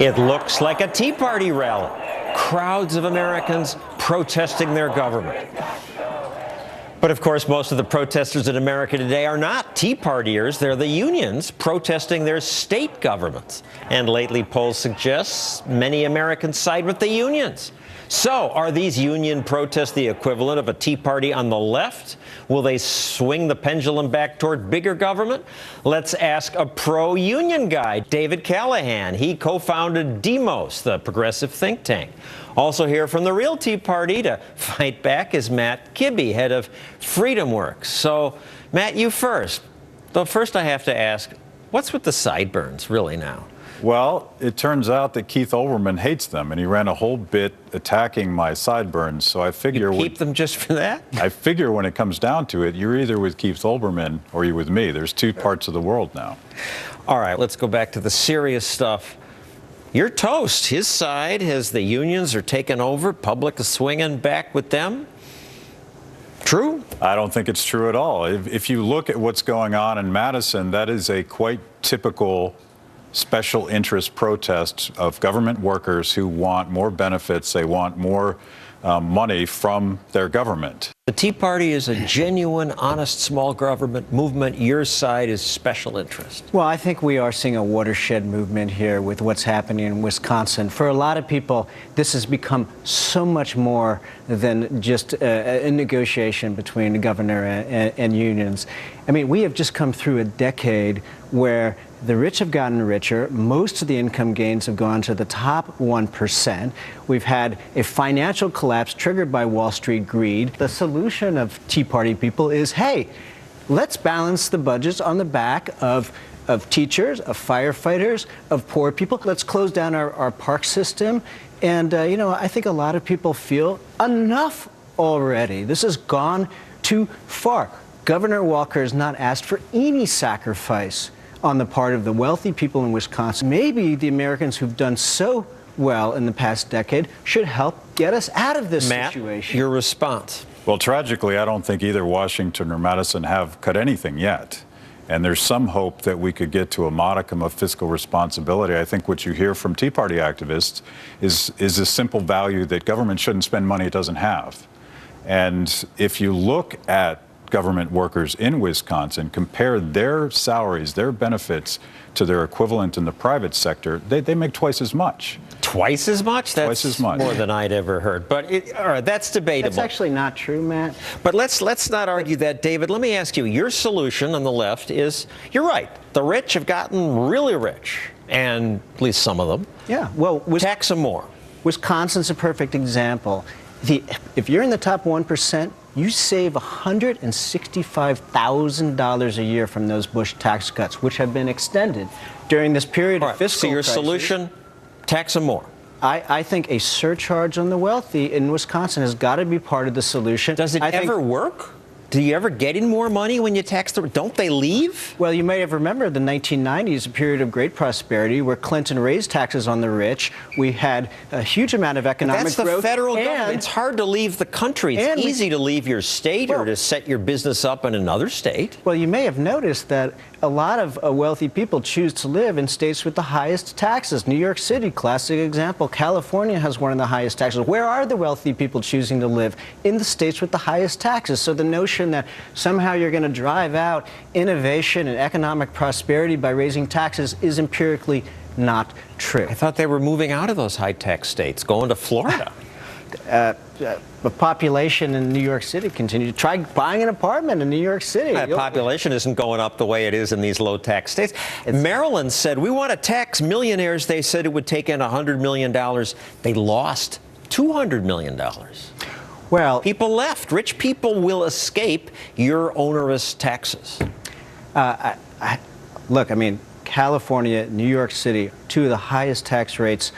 It looks like a Tea Party rally. Crowds of Americans protesting their government. But of course, most of the protesters in America today are not Tea Partiers. They're the unions protesting their state governments. And lately, polls suggest many Americans side with the unions. So, are these union protests the equivalent of a Tea Party on the left? Will they swing the pendulum back toward bigger government? Let's ask a pro-union guy, David Callahan. He co-founded Demos, the progressive think tank. Also here from the real Tea Party to fight back is Matt Kibbe, head of Freedom Works. So, Matt, you first. Though first I have to ask, what's with the sideburns really now? Well, it turns out that Keith Olbermann hates them, and he ran a whole bit attacking my sideburns. So I figure you keep them just for that? I figure when it comes down to it, you're either with Keith Olbermann or you're with me. There's two parts of the world now. All right, let's go back to the serious stuff. You're toast. His side, as the unions are taking over, public is swinging back with them. True? I don't think it's true at all. If you look at what's going on in Madison, that is a quite typical special interest protest of government workers who want more benefits. They want more money from their government. The Tea Party is a genuine, honest, small government movement. Your side is special interest. Well, I think we are seeing a watershed movement here with what's happening in Wisconsin. For a lot of people, this has become so much more than just a negotiation between the governor and unions. I mean, we have just come through a decade where the rich have gotten richer. Most of the income gains have gone to the top 1%. We've had a financial collapse triggered by Wall Street greed. The solution of Tea Party people is, hey, let's balance the budgets on the back of teachers, of firefighters, of poor people. Let's close down our park system. And, you know, I think a lot of people feel enough already. This has gone too far. Governor Walker has not asked for any sacrifice on the part of the wealthy people in Wisconsin. Maybe the Americans who've done so well in the past decade should help get us out of this situation. Your response? Well, tragically, I don't think either Washington or Madison have cut anything yet. And there's some hope that we could get to a modicum of fiscal responsibility. I think what you hear from Tea Party activists is a simple value that government shouldn't spend money it doesn't have. And if you look at government workers in Wisconsin, compare their salaries, their benefits to their equivalent in the private sector, they make twice as much. Twice as much? That's twice as much. More than I'd ever heard. But all right, that's debatable. That's actually not true, Matt. But let's not argue that, David. Let me ask you, your solution on the left is, you're right, the rich have gotten really rich, and at least some of them. Yeah, well, tax them more. Wisconsin's a perfect example. If you're in the top 1%, you save $165,000 a year from those Bush tax cuts, which have been extended during this period of fiscal crisis. So your solution, tax them more. I think a surcharge on the wealthy in Wisconsin has got to be part of the solution. Does it ever work? Do you ever get in more money when you tax them? Don't they leave? Well, you may have remembered the 1990s, a period of great prosperity where Clinton raised taxes on the rich. We had a huge amount of economic growth. That's the federal government. It's hard to leave the country. It's easy to leave your state or to set your business up in another state. Well, you may have noticed that a lot of wealthy people choose to live in states with the highest taxes. New York City, classic example. California has one of the highest taxes. Where are the wealthy people choosing to live? In the states with the highest taxes. So the notion that somehow you're going to drive out innovation and economic prosperity by raising taxes is empirically not true. I thought they were moving out of those high-tax states, going to Florida. The population in New York City continued to try buying an apartment in New York City. The population isn't going up the way it is in these low-tax states. Maryland said, we want to tax millionaires. They said it would take in $100 million. They lost $200 million. Well, people left. Rich people will escape your onerous taxes. Look, I mean, California, New York City, two of the highest tax rates,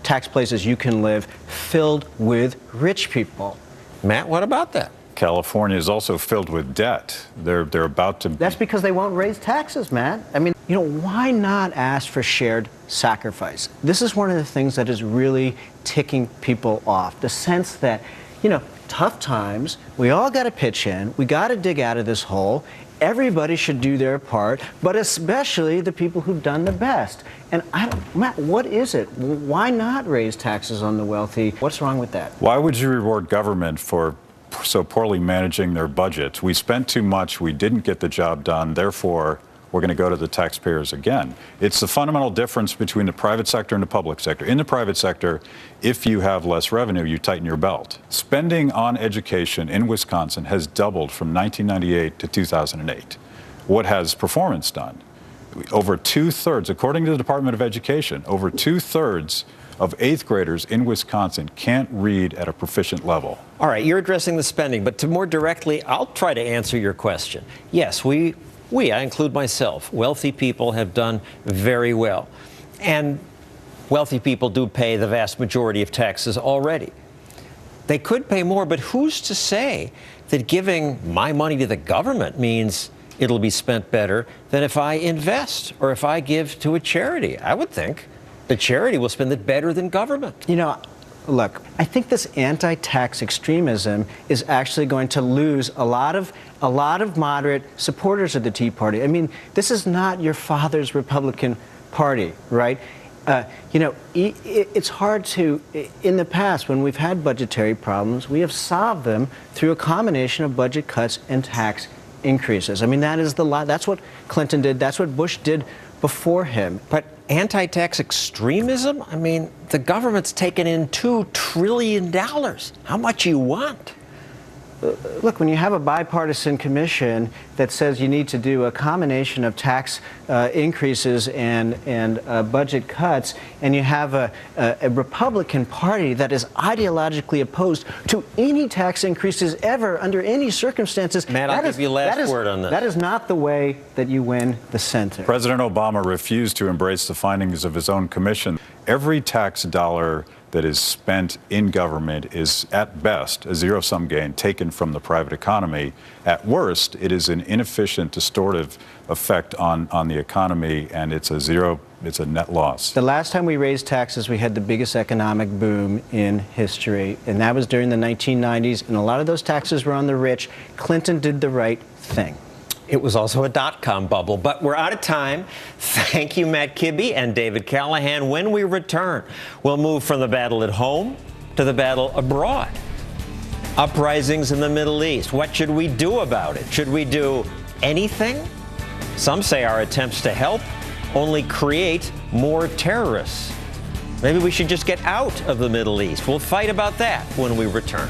tax places you can live, filled with rich people. Matt, what about that? California is also filled with debt. They're about to... That's because they won't raise taxes, Matt. I mean, you know, why not ask for shared sacrifice? This is one of the things that is really ticking people off. The sense that, you know, tough times. We all got to pitch in. We got to dig out of this hole. Everybody should do their part, but especially the people who've done the best. And Matt, what is it? Why not raise taxes on the wealthy? What's wrong with that? Why would you reward government for so poorly managing their budget? We spent too much, we didn't get the job done, therefore we're going to go to the taxpayers again. It's the fundamental difference between the private sector and the public sector. In the private sector, if you have less revenue, you tighten your belt. Spending on education in Wisconsin has doubled from 1998 to 2008. What has performance done? Over 2/3, according to the Department of Education, over 2/3 of 8th graders in Wisconsin can't read at a proficient level. All right, you're addressing the spending, but to more directly, I'll try to answer your question. Yes, I include myself, wealthy people have done very well. And wealthy people do pay the vast majority of taxes already. They could pay more, but who's to say that giving my money to the government means it'll be spent better than if I invest or if I give to a charity? I would think the charity will spend it better than government. You know, look, I think this anti-tax extremism is actually going to lose a lot of moderate supporters of the Tea Party. I mean, this is not your father's Republican Party, right? It's hard to, in the past, when we've had budgetary problems, we have solved them through a combination of budget cuts and tax increases. I mean, that's what Clinton did. That's what Bush did before him. But anti-tax extremism? I mean, the government's taken in $2 trillion. How much you want? Look, when you have a bipartisan commission that says you need to do a combination of tax increases and budget cuts, and you have a Republican Party that is ideologically opposed to any tax increases ever under any circumstances, Matt, I'll give you last word on this. That is not the way that you win the center. President Obama refused to embrace the findings of his own commission. Every tax dollar that is spent in government is, at best, a zero-sum gain taken from the private economy. At worst, it is an inefficient, distortive effect on the economy, and it's a net loss. The last time we raised taxes, we had the biggest economic boom in history, and that was during the 1990s, and a lot of those taxes were on the rich. Clinton did the right thing. It was also a dot-com bubble, but we're out of time. Thank you, Matt Kibbe and David Callahan. When we return, we'll move from the battle at home to the battle abroad. Uprisings in the Middle East. What should we do about it? Should we do anything? Some say our attempts to help only create more terrorists. Maybe we should just get out of the Middle East. We'll fight about that when we return.